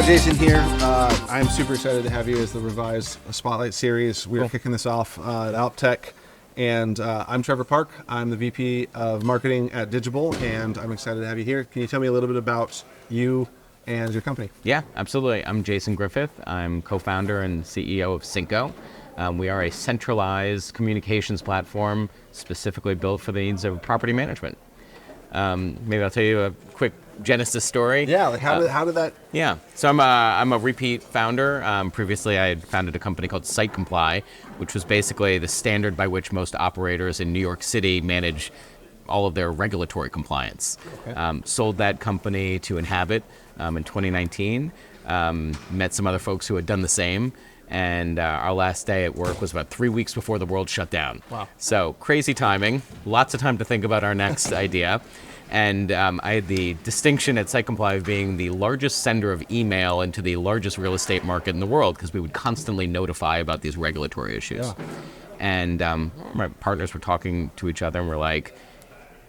Jason here. I'm super excited to have you as the revised Spotlight series. We're kicking this off at Alptech, and I'm Trevor Park. I'm the VP of Marketing at Digital, and I'm excited to have you here. Can you tell me a little bit about you and your company? Yeah, absolutely. I'm Jason Griffith. I'm co-founder and CEO of Synco. We are a centralized communications platform specifically built for the needs of property management. Maybe I'll tell you a quick genesis story. Yeah, like how did that? Yeah, so I'm a repeat founder. Previously, I had founded a company called Site Comply, which was basically the standard by which most operators in New York City manage all of their regulatory compliance. Okay. Sold that company to Inhabit in 2019. Met some other folks who had done the same. And our last day at work was about 3 weeks before the world shut down. Wow. So crazy timing, lots of time to think about our next idea. And I had the distinction at Site Comply of being the largest sender of email into the largest real estate market in the world, because we would constantly notify about these regulatory issues. Yeah. And my partners were talking to each other and we're like,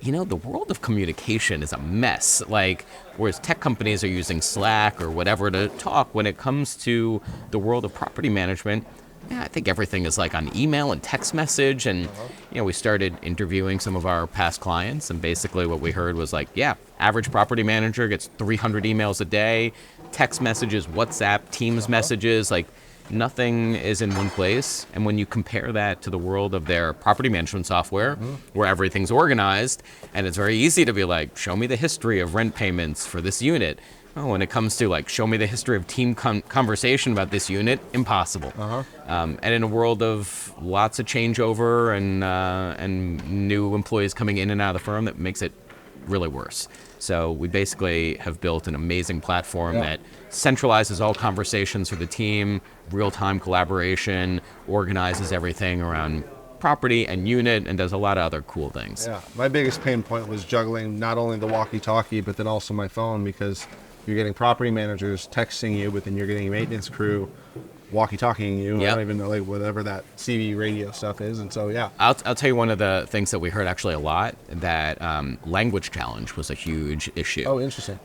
you know, the world of communication is a mess. Like, whereas tech companies are using Slack or whatever to talk, when it comes to the world of property management, yeah, I think everything is like on email and text message. And, you know, we started interviewing some of our past clients, and basically what we heard was like, yeah, average property manager gets 300 emails a day, text messages, WhatsApp, Teams messages, like, nothing is in one place. And when you compare that to the world of their property management software, where everything's organized, and it's very easy to be like, show me the history of rent payments for this unit. Oh, when it comes to like, show me the history of team conversation about this unit, impossible. And in a world of lots of changeover and new employees coming in and out of the firm, that makes it really worse. So we basically have built an amazing platform that centralizes all conversations for the team, real-time collaboration, organizes everything around property and unit, and does a lot of other cool things. Yeah, my biggest pain point was juggling not only the walkie-talkie, but then also my phone, because you're getting property managers texting you, but then you're getting a maintenance crew walkie-talkieing you. Yep. I don't even know, like, whatever that CV radio stuff is. And so, yeah. I'll tell you one of the things that we heard actually a lot, that language challenge was a huge issue. Oh, interesting.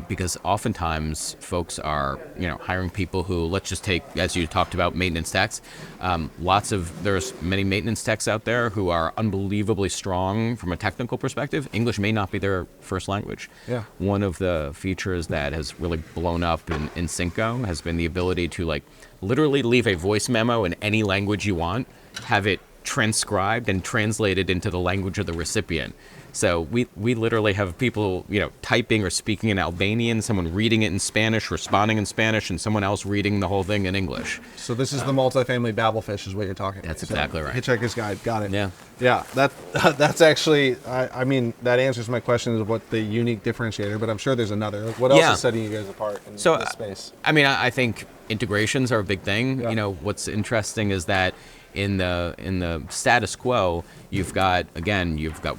Because oftentimes folks are, you know, hiring people who, let's just take, as you talked about, maintenance techs. There's many maintenance techs out there who are unbelievably strong from a technical perspective. English may not be their first language. Yeah. One of the features that has really blown up in Synco has been the ability to, like, literally leave a voice memo in any language you want, have it transcribed and translated into the language of the recipient. So we literally have people, you know, typing or speaking in Albanian, someone reading it in Spanish, responding in Spanish, and someone else reading the whole thing in English. So this is the multifamily Babelfish is what you're talking about. That's exactly right. Hitchhiker's Guide, got it. Yeah. Yeah, that's actually, I mean, that answers my question of what the unique differentiator, but I'm sure there's another. What else is setting you guys apart in this space? I mean, I think integrations are a big thing. Yeah. You know, what's interesting is that in the status quo, you've got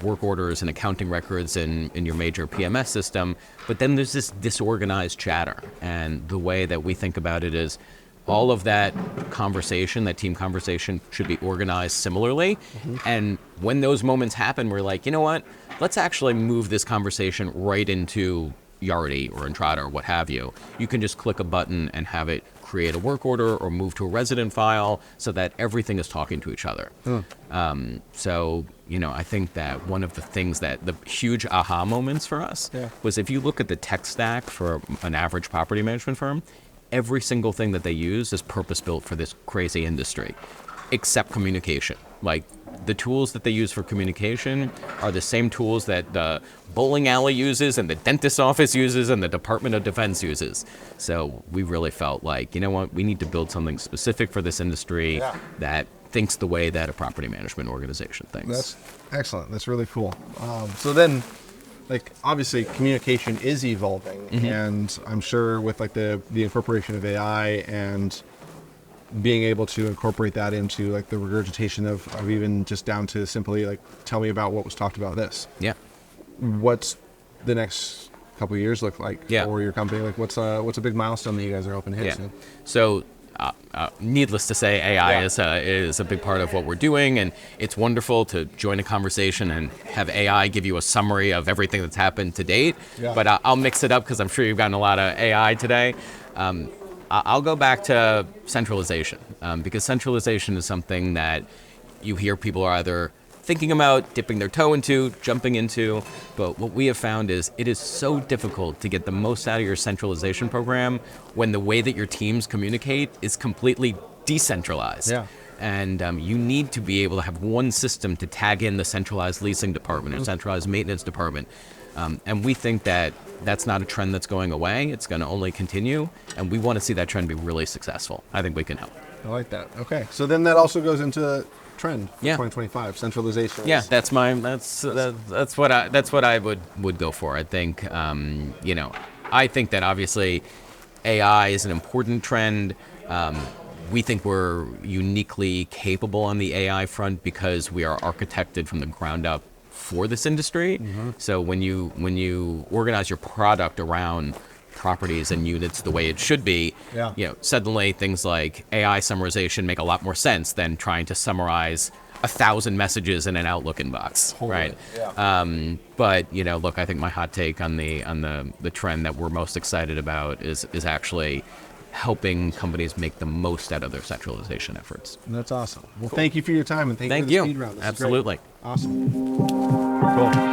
work orders and accounting records in your major PMS system, but then there's this disorganized chatter. And the way that we think about it is all of that conversation, that team conversation, should be organized similarly. And when those moments happen, we're like, you know what, let's actually move this conversation right into Yardi or Entrada or what have you. You can just click a button and have it create a work order or move to a resident file so that everything is talking to each other. So, you know, I think that one of the things that the huge aha moments for us was, if you look at the tech stack for an average property management firm, every single thing that they use is purpose-built for this crazy industry, except communication. Like, the tools that they use for communication are the same tools that the bowling alley uses and the dentist's office uses and the Department of Defense uses. So we really felt like, you know what, we need to build something specific for this industry that thinks the way that a property management organization thinks. That's excellent. That's really cool. So then, like, obviously communication is evolving, and I'm sure with like the incorporation of AI and being able to incorporate that into like the regurgitation of even just down to simply like, tell me about what was talked about this. Yeah. What's the next couple of years look like for your company? Like, what's a big milestone that you guys are hoping to hit soon? So needless to say, AI is a big part of what we're doing, and it's wonderful to join a conversation and have AI give you a summary of everything that's happened to date. But I'll mix it up because I'm sure you've gotten a lot of AI today. I'll go back to centralization, because centralization is something that you hear people are either thinking about, dipping their toe into, jumping into, but what we have found is it is so difficult to get the most out of your centralization program when the way that your teams communicate is completely decentralized. Yeah. And you need to be able to have one system to tag in the centralized leasing department or centralized maintenance department. And we think that that's not a trend that's going away. It's going to only continue. And we want to see that trend be really successful. I think we can help. I like that. Okay. So then that also goes into trend for Yeah. 2025, centralization. Yeah, that's what I would go for. I think I think that obviously AI is an important trend. We think we're uniquely capable on the AI front because we are architected from the ground up for this industry. So when you organize your product around properties and units the way it should be, suddenly things like AI summarization make a lot more sense than trying to summarize 1,000 messages in an Outlook inbox, right? Yeah. But look, I think my hot take on the trend that we're most excited about is actually helping companies make the most out of their centralization efforts. That's awesome. Well, thank you for your time and thank you for the speed round. This is great. Absolutely. Awesome. Cool.